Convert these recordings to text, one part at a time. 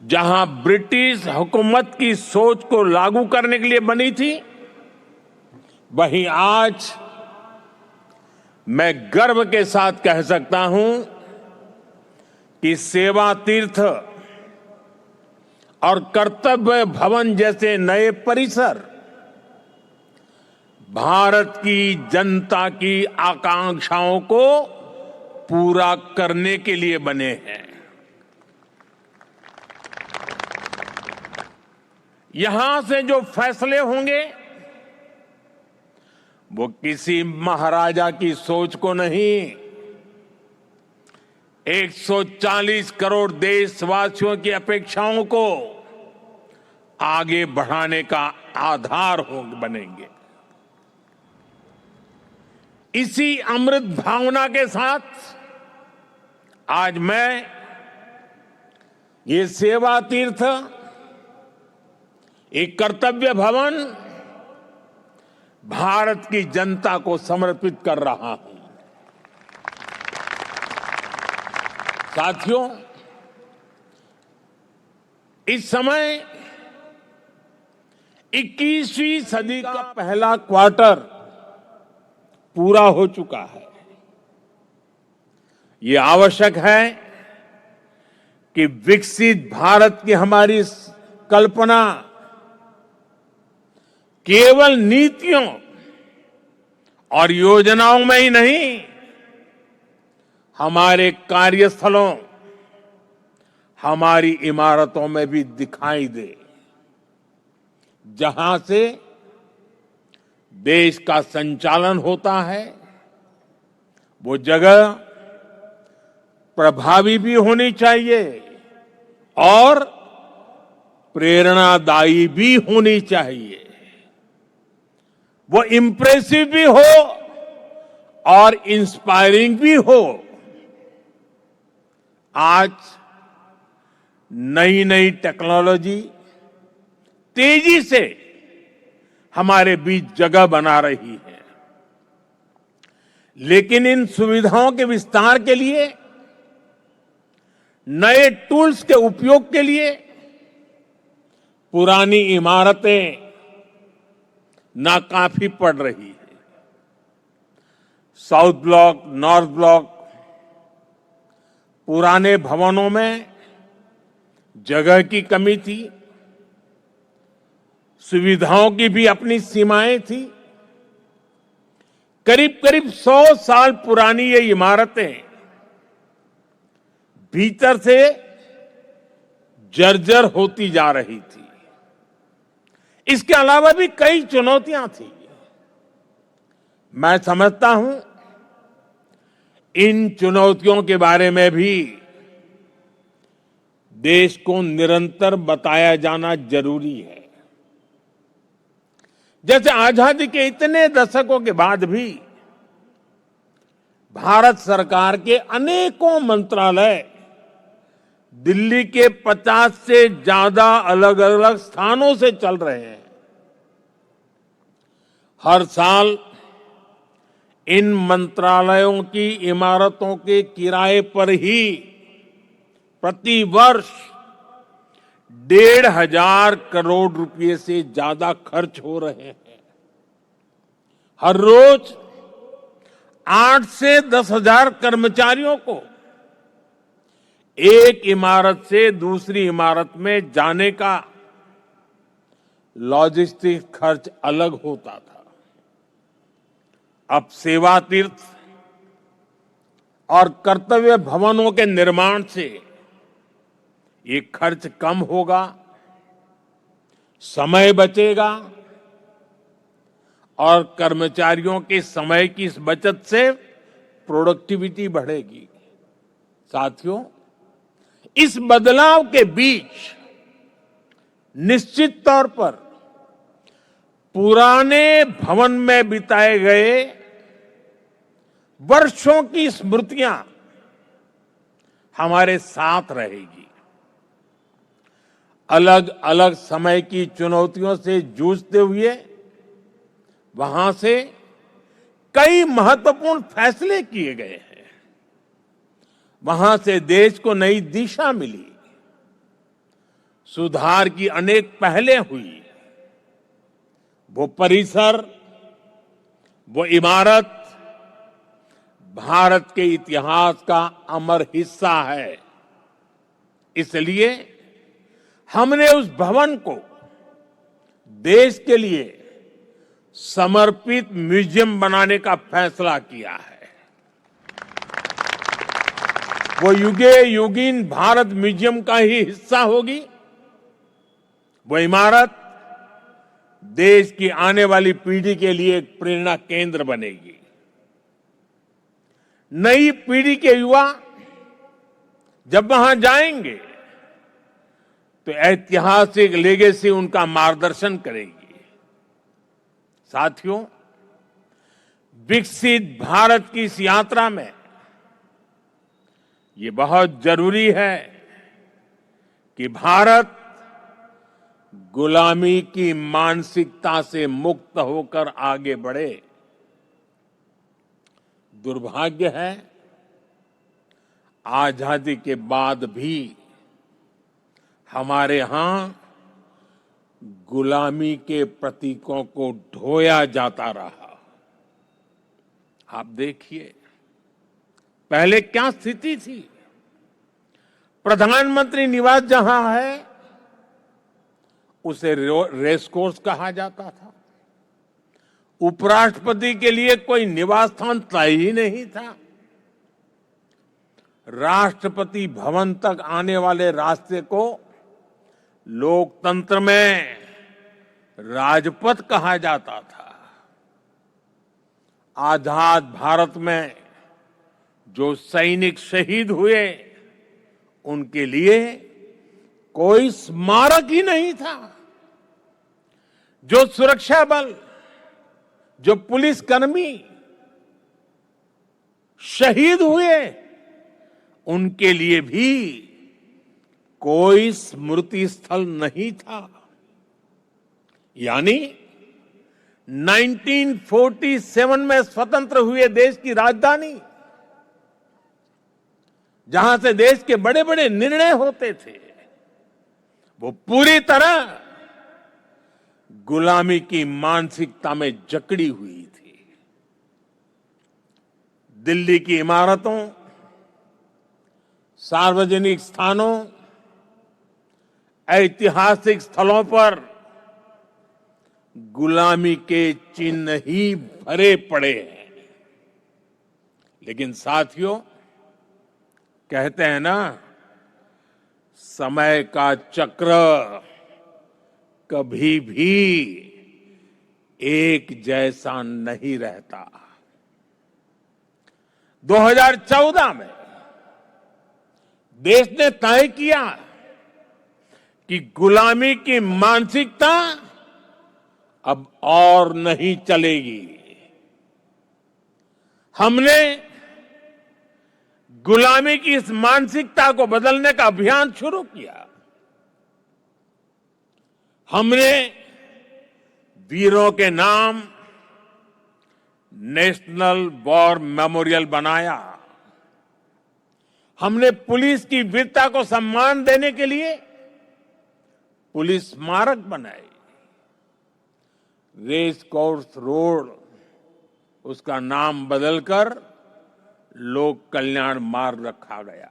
जहां ब्रिटिश हुकूमत की सोच को लागू करने के लिए बनी थी, वहीं आज मैं गर्व के साथ कह सकता हूं कि सेवा तीर्थ और कर्तव्य भवन जैसे नए परिसर भारत की जनता की आकांक्षाओं को पूरा करने के लिए बने हैं। यहां से जो फैसले होंगे वो किसी महाराजा की सोच को नहीं, 140 करोड़ देशवासियों की अपेक्षाओं को आगे बढ़ाने का आधार बनेंगे। इसी अमृत भावना के साथ आज मैं ये सेवा तीर्थ, एक कर्तव्य भवन भारत की जनता को समर्पित कर रहा हूं। साथियों, इस समय 21वीं सदी का पहला क्वार्टर पूरा हो चुका है। ये आवश्यक है कि विकसित भारत की हमारी कल्पना केवल नीतियों और योजनाओं में ही नहीं, हमारे कार्यस्थलों, हमारी इमारतों में भी दिखाई दे, जहां से देश का संचालन होता है वो जगह प्रभावी भी होनी चाहिए और प्रेरणादायी भी होनी चाहिए। वो इंप्रेसिव भी हो और इंस्पायरिंग भी हो। आज नई नई टेक्नोलॉजी तेजी से हमारे बीच जगह बना रही है, लेकिन इन सुविधाओं के विस्तार के लिए, नए टूल्स के उपयोग के लिए पुरानी इमारतें नाकाफी पड़ रही है। साउथ ब्लॉक, नॉर्थ ब्लॉक, पुराने भवनों में जगह की कमी थी, सुविधाओं की भी अपनी सीमाएं थी। करीब करीब 100 साल पुरानी ये इमारतें भीतर से जर्जर होती जा रही थी। इसके अलावा भी कई चुनौतियां थी। मैं समझता हूं इन चुनौतियों के बारे में भी देश को निरंतर बताया जाना जरूरी है। जैसे आजादी के इतने दशकों के बाद भी भारत सरकार के अनेकों मंत्रालय दिल्ली के 50 से ज्यादा अलग अलग स्थानों से चल रहे हैं। हर साल इन मंत्रालयों की इमारतों के किराए पर ही प्रति वर्ष 1,500 करोड़ रुपए से ज्यादा खर्च हो रहे हैं। हर रोज 8 से 10,000 कर्मचारियों को एक इमारत से दूसरी इमारत में जाने का लॉजिस्टिक खर्च अलग होता था। अब सेवा तीर्थ और कर्तव्य भवनों के निर्माण से ये खर्च कम होगा, समय बचेगा और कर्मचारियों के समय की इस बचत से प्रोडक्टिविटी बढ़ेगी। साथियों, इस बदलाव के बीच निश्चित तौर पर पुराने भवन में बिताए गए वर्षों की स्मृतियां हमारे साथ रहेगी। अलग अलग समय की चुनौतियों से जूझते हुए वहां से कई महत्वपूर्ण फैसले किए गए हैं। वहां से देश को नई दिशा मिली। सुधार की अनेक पहलें हुई। वो परिसर, वो इमारत भारत के इतिहास का अमर हिस्सा है। इसलिए हमने उस भवन को देश के लिए समर्पित म्यूजियम बनाने का फैसला किया है। वो युगे युगीन भारत म्यूजियम का ही हिस्सा होगी। वो इमारत देश की आने वाली पीढ़ी के लिए एक प्रेरणा केंद्र बनेगी। नई पीढ़ी के युवा जब वहां जाएंगे तो ऐतिहासिक लेगेसी उनका मार्गदर्शन करेगी। साथियों, विकसित भारत की इस यात्रा में ये बहुत जरूरी है कि भारत गुलामी की मानसिकता से मुक्त होकर आगे बढ़े। दुर्भाग्य है, आजादी के बाद भी हमारे यहां गुलामी के प्रतीकों को ढोया जाता रहा। आप देखिए, पहले क्या स्थिति थी। प्रधानमंत्री निवास जहां है उसे रेस कोर्स कहा जाता था। उपराष्ट्रपति के लिए कोई निवास स्थान तय ही नहीं था। राष्ट्रपति भवन तक आने वाले रास्ते को लोकतंत्र में राजपथ कहा जाता था। आजाद भारत में जो सैनिक शहीद हुए, उनके लिए कोई स्मारक ही नहीं था। जो सुरक्षा बल, जो पुलिसकर्मी शहीद हुए, उनके लिए भी कोई स्मृति स्थल नहीं था। यानी 1947 में स्वतंत्र हुए देश की राजधानी, जहां से देश के बड़े बड़े निर्णय होते थे, वो पूरी तरह गुलामी की मानसिकता में जकड़ी हुई थी। दिल्ली की इमारतों, सार्वजनिक स्थानों, ऐतिहासिक स्थलों पर गुलामी के चिन्ह ही भरे पड़े हैं। लेकिन साथियों, कहते हैं ना, समय का चक्र कभी भी एक जैसा नहीं रहता। 2014 में देश ने तय किया कि गुलामी की मानसिकता अब और नहीं चलेगी। हमने गुलामी की इस मानसिकता को बदलने का अभियान शुरू किया। हमने वीरों के नाम नेशनल वॉर मेमोरियल बनाया। हमने पुलिस की वीरता को सम्मान देने के लिए पुलिस स्मारक बनाए। रेस कोर्स रोड, उसका नाम बदलकर लोक कल्याण मार्ग रखा गया।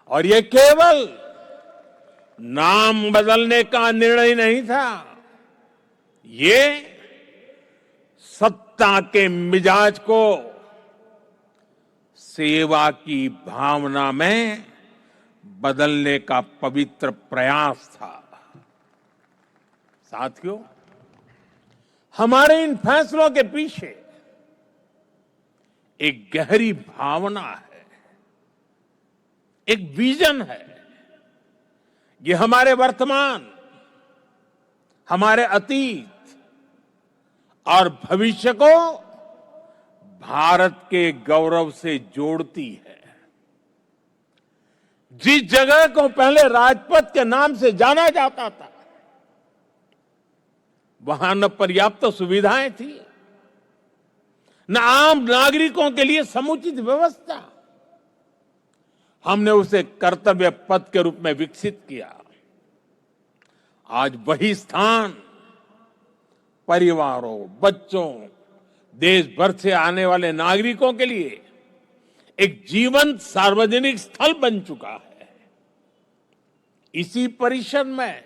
और ये केवल नाम बदलने का निर्णय नहीं था, ये सत्ता के मिजाज को सेवा की भावना में बदलने का पवित्र प्रयास था। साथियों, हमारे इन फैसलों के पीछे एक गहरी भावना है, एक विजन है। ये हमारे वर्तमान, हमारे अतीत और भविष्य को भारत के गौरव से जोड़ती है। जिस जगह को पहले राजपथ के नाम से जाना जाता था, वहां न पर्याप्त सुविधाएं थी, न आम नागरिकों के लिए समुचित व्यवस्था। हमने उसे कर्तव्य पथ के रूप में विकसित किया। आज वही स्थान परिवारों, बच्चों, देश भर से आने वाले नागरिकों के लिए एक जीवंत सार्वजनिक स्थल बन चुका है। इसी परिसर में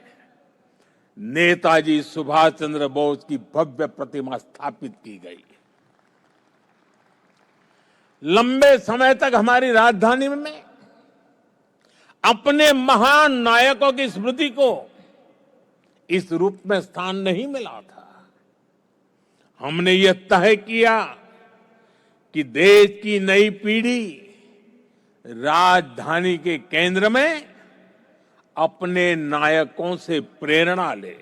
नेताजी सुभाष चंद्र बोस की भव्य प्रतिमा स्थापित की गई। लंबे समय तक हमारी राजधानी में अपने महान नायकों की स्मृति को इस रूप में स्थान नहीं मिला था। हमने यह तय किया कि देश की नई पीढ़ी राजधानी के केंद्र में अपने नायकों से प्रेरणा ले।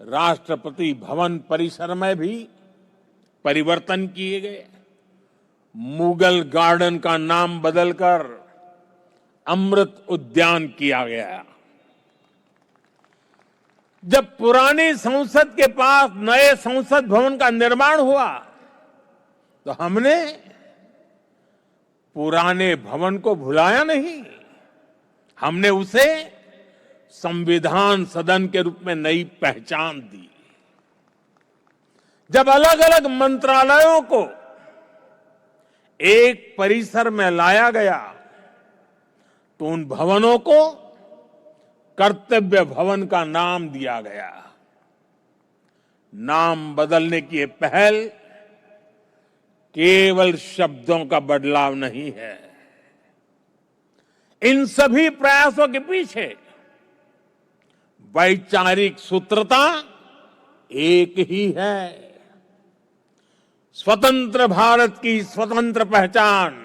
राष्ट्रपति भवन परिसर में भी परिवर्तन किए गए। मुगल गार्डन का नाम बदलकर अमृत उद्यान किया गया। जब पुरानी संसद के पास नए संसद भवन का निर्माण हुआ तो हमने पुराने भवन को भुलाया नहीं। हमने उसे संविधान सदन के रूप में नई पहचान दी। जब अलग अलग मंत्रालयों को एक परिसर में लाया गया तो उन भवनों को कर्तव्य भवन का नाम दिया गया। नाम बदलने की ये पहल केवल शब्दों का बदलाव नहीं है। इन सभी प्रयासों के पीछे वैचारिक सूत्रता एक ही है। स्वतंत्र भारत की स्वतंत्र पहचान,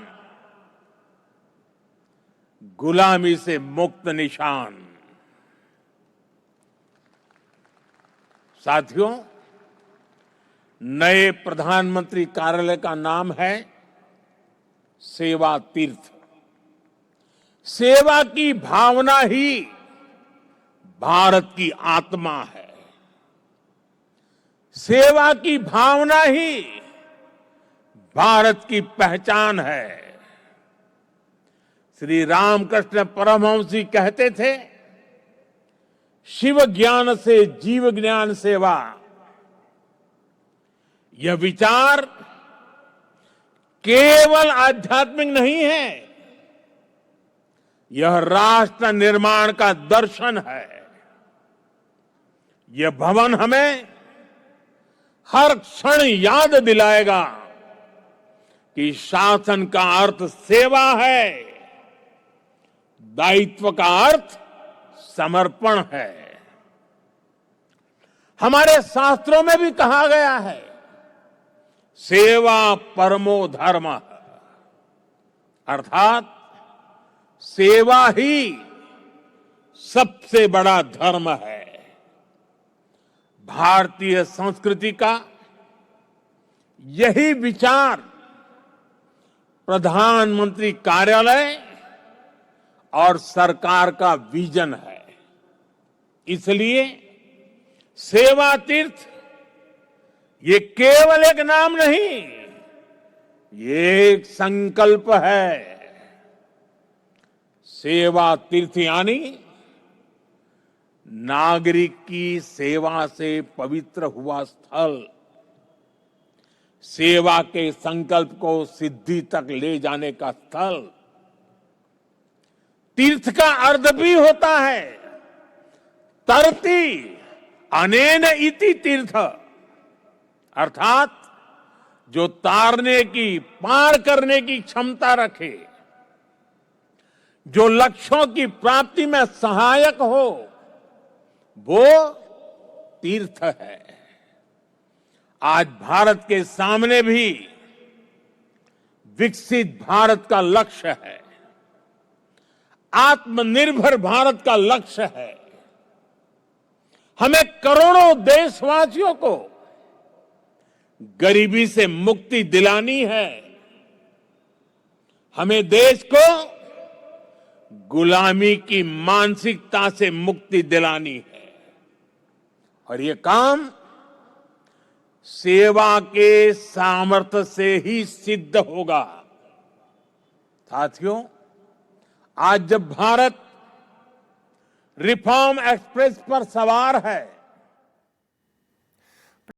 गुलामी से मुक्त निशान। साथियों, नए प्रधानमंत्री कार्यालय का नाम है सेवा तीर्थ। सेवा की भावना ही भारत की आत्मा है। सेवा की भावना ही भारत की पहचान है। श्री रामकृष्ण परमहंस जी कहते थे, शिव ज्ञान से जीव ज्ञान सेवा। यह विचार केवल आध्यात्मिक नहीं है, यह राष्ट्र निर्माण का दर्शन है। यह भवन हमें हर क्षण याद दिलाएगा कि शासन का अर्थ सेवा है, दायित्व का अर्थ समर्पण है। हमारे शास्त्रों में भी कहा गया है, सेवा परमो धर्म, अर्थात सेवा ही सबसे बड़ा धर्म है। भारतीय संस्कृति का यही विचार प्रधानमंत्री कार्यालय और सरकार का विजन है। इसलिए सेवा तीर्थ ये केवल एक नाम नहीं, ये एक संकल्प है। सेवा तीर्थ यानी नागरिक की सेवा से पवित्र हुआ स्थल। सेवा के संकल्प को सिद्धि तक ले जाने का स्थल। तीर्थ का अर्थ भी होता है तरति अनेन इति तीर्थ, अर्थात जो तारने की, पार करने की क्षमता रखे, जो लक्ष्यों की प्राप्ति में सहायक हो, वो तीर्थ है। आज भारत के सामने भी विकसित भारत का लक्ष्य है, आत्मनिर्भर भारत का लक्ष्य है। हमें करोड़ों देशवासियों को गरीबी से मुक्ति दिलानी है। हमें देश को गुलामी की मानसिकता से मुक्ति दिलानी है। और ये काम सेवा के सामर्थ्य से ही सिद्ध होगा। साथियों, आज जब भारत रिफॉर्म एक्सप्रेस पर सवार है।